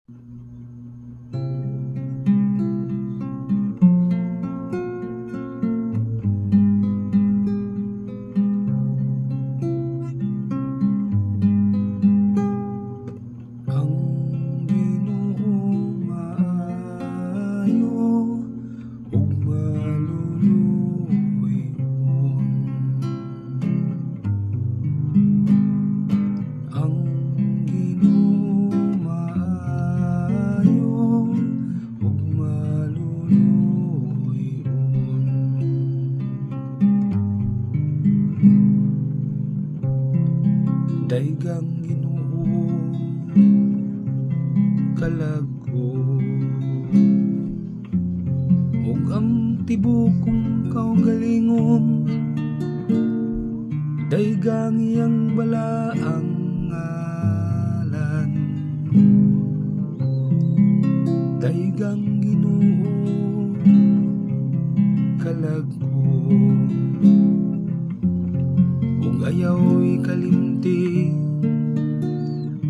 Ang Ginoo maayo ug maluluoy-on. Ang Ginoo maayo ug maluluoy-on. Daghang Ginoo kalagko ug ang tibukong kaugalingon, daghang iyang balaang ngalan. Daghang Ginoo kalagko ug ayaw ikalimti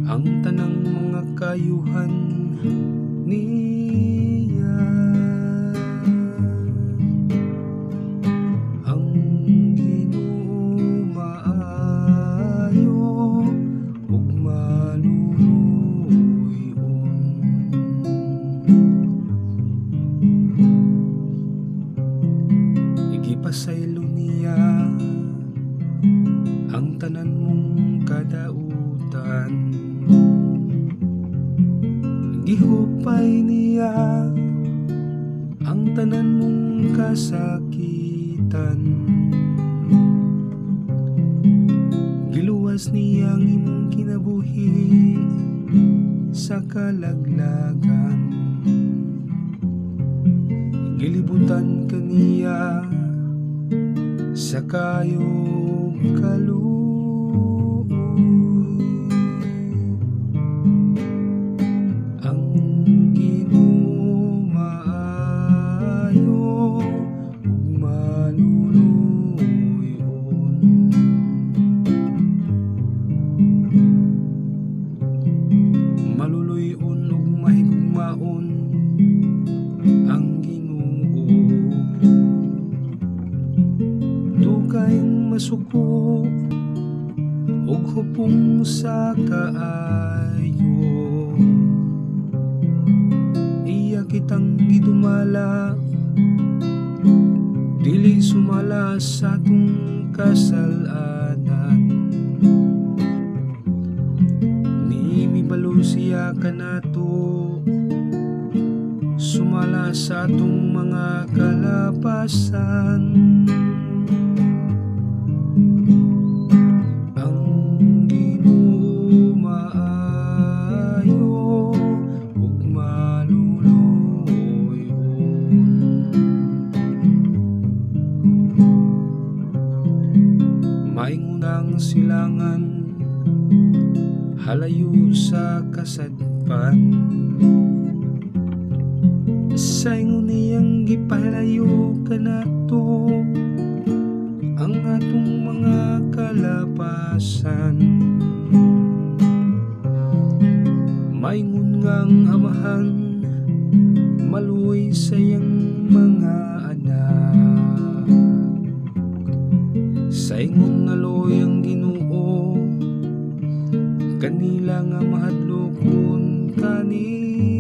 ang tanang mga kayuhan niya. Ang Ginoo maayo ug maluluoy-on. Igipasaylo niya ang tanan mong kadautan. Gihupay niya ang tanan mong kasakitan. Giluwas niya ang imong kinabuhi sa kalaglagan. Gilibutan ka niya sa kayong kaluoy. Ang Ginoo maayo ug maluluoy-on. Maluluoy-on ug mahigugmaon ang Ginoo. Dugayng masuko ug hupong sa kaayo. Iya kitang gidumala, dili sumala sa atong kasalanan. Nimibalo siya kanato, sumala sa atong mga kalapasan. Ang Ginoo maayo ug maluluoy-on. Maingon ang silangan, halayo sa kasadpan. Sa ingon niyang gipahalayo kanato ang atong mga kalapasan. Maingon ngang amahan, maluoy sa iyang mga anak. Sa ingon naloy ang Ginoo, kanila nga mahadlokon kanila.